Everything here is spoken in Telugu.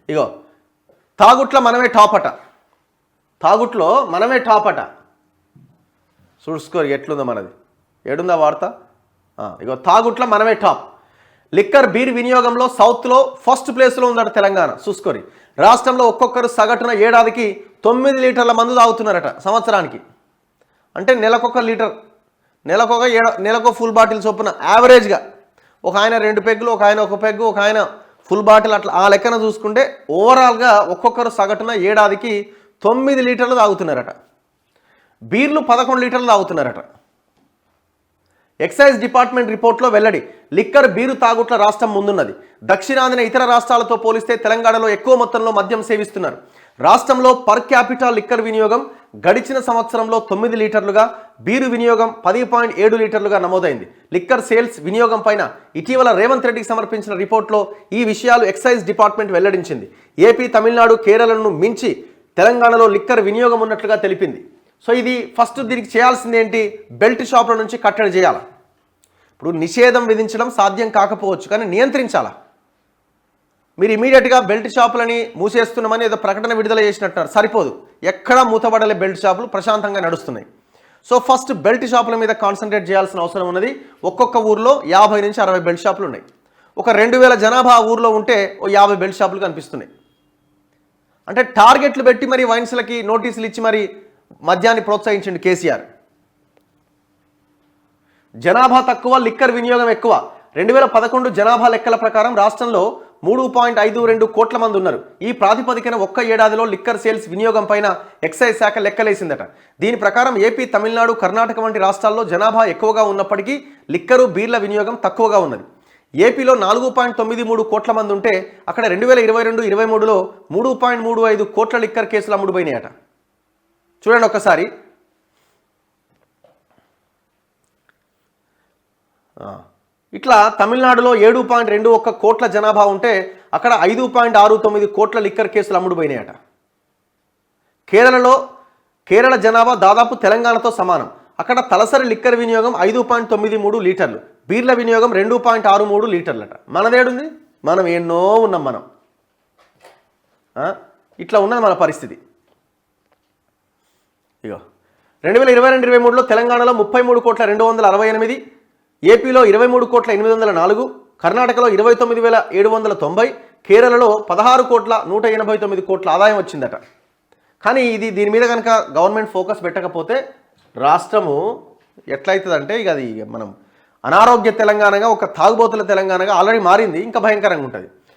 ఇగో తాగుట్లో మనమే టాప్ అట, తాగుట్లో మనమే టాప్ అట. చూసుకోరు ఎట్లుందో మనది, ఏడుందా వార్త. ఇగో తాగుట్లో మనమే టాప్. లిక్కర్ బీర్ వినియోగంలో సౌత్లో ఫస్ట్ ప్లేస్లో ఉందట తెలంగాణ. చూసుకోరి, రాష్ట్రంలో ఒక్కొక్కరు సగటున ఏడాదికి 9 లీటర్ల మందు తాగుతున్నారట సంవత్సరానికి. అంటే నెలకొక లీటర్, నెలకు ఫుల్ బాటిల్ చొప్పున యావరేజ్గా. ఒక ఆయన 2 పెగ్గులు, ఒక ఆయన 1 పెగ్గు, ఒక ఆయన ఫుల్ బాటిల్, అట్లా ఆ లెక్కన చూసుకుంటే ఓవరాల్గా ఒక్కొక్కరు సగటున ఏడాదికి 9 లీటర్లు తాగుతున్నారట. బీర్లు 11 లీటర్లు తాగుతున్నారట. ఎక్సైజ్ డిపార్ట్మెంట్ రిపోర్ట్లో వెల్లడి. లిక్కర్ బీరు తాగుట్ల రాష్ట్రం ముందున్నది. దక్షిణాదిన ఇతర రాష్ట్రాలతో పోలిస్తే తెలంగాణలో ఎక్కువ మొత్తంలో మద్యం సేవిస్తున్నారు. రాష్ట్రంలో పర్ క్యాపిటల్ లిక్కర్ వినియోగం గడిచిన సంవత్సరంలో 9 లీటర్లుగా, బీరు వినియోగం 10.7 లీటర్లుగా నమోదైంది. లిక్కర్ సేల్స్ వినియోగం పైన ఇటీవల రేవంత్ రెడ్డికి సమర్పించిన రిపోర్ట్లో ఈ విషయాలు ఎక్సైజ్ డిపార్ట్మెంట్ వెల్లడించింది. ఏపీ, తమిళనాడు, కేరళను మించి తెలంగాణలో లిక్కర్ వినియోగం ఉన్నట్లుగా తెలిపింది. సో ఇది ఫస్ట్ దీనికి చేయాల్సింది ఏంటి, బెల్ట్ షాపుల నుంచి కట్టడి చేయాలి. ఇప్పుడు నిషేధం విధించడం సాధ్యం కాకపోవచ్చు, కానీ నియంత్రించాలా. మీరు ఇమీడియట్గా బెల్ట్ షాపులని మూసేస్తున్నామని ఏదో ప్రకటన విడుదల చేసినట్టున్నారు, సరిపోదు. ఎక్కడా మూతపడలే బెల్ట్ షాపులు, ప్రశాంతంగా నడుస్తున్నాయి. సో ఫస్ట్ బెల్ట్ షాపుల మీద కాన్సన్ట్రేట్ చేయాల్సిన అవసరం ఉన్నది. ఒక్కొక్క ఊర్లో 50 నుంచి 60 బెల్ట్ షాపులు ఉన్నాయి. ఒక 2000 జనాభా ఊర్లో ఉంటే 50 బెల్ట్ షాపులు కనిపిస్తున్నాయి. అంటే టార్గెట్లు పెట్టి మరి వైన్స్లకి నోటీసులు ఇచ్చి మరి మద్యాన్ని ప్రోత్సహించండి కేసీఆర్. జనాభా తక్కువ, లిక్కర్ వినియోగం ఎక్కువ. 2011 జనాభా లెక్కల ప్రకారం రాష్ట్రంలో 3.52 కోట్ల మంది ఉన్నారు. ఈ ప్రాతిపదికన ఒక్క ఏడాదిలో లిక్కర్ సేల్స్ వినియోగం పైన ఎక్సైజ్ శాఖ లెక్కలేసిందట. దీని ప్రకారం ఏపీ, తమిళనాడు, కర్ణాటక వంటి రాష్ట్రాల్లో జనాభా ఎక్కువగా ఉన్నప్పటికీ లిక్కరు, బీర్ల వినియోగం తక్కువగా ఉన్నది. ఏపీలో 4.93 కోట్ల మంది ఉంటే అక్కడ 2022-23లో 3.35 కోట్ల లిక్కర్ కేసులు అమ్ముడుపోయినాయట. చూడండి ఒక్కసారి. ఇట్లా తమిళనాడులో 7.21 కోట్ల జనాభా ఉంటే అక్కడ 5.69 కోట్ల లిక్కర్ కేసులు అమ్ముడుపోయినాయట. కేరళ జనాభా దాదాపు తెలంగాణతో సమానం. అక్కడ తలసరి లిక్కర్ వినియోగం 5.93 లీటర్లు, బీర్ల వినియోగం 2.63 లీటర్లట. మనదేడుంది, మనం ఎన్నో ఉన్నాం మనం. ఇట్లా ఉన్నది మన పరిస్థితి. ఇగో 2022-23లో తెలంగాణలో 33,268,000, ఏపీలో 23,804,000, కర్ణాటకలో 29,790, కేరళలో 16,189,000 ఆదాయం వచ్చిందట. కానీ దీని మీద కనుక గవర్నమెంట్ ఫోకస్ పెట్టకపోతే రాష్ట్రము ఎట్లయితుందంటే ఇక మనం అనారోగ్య తెలంగాణగా, ఒక తాగుబోతుల తెలంగాణగా ఆల్రెడీ మారింది, ఇంకా భయంకరంగా ఉంటుంది.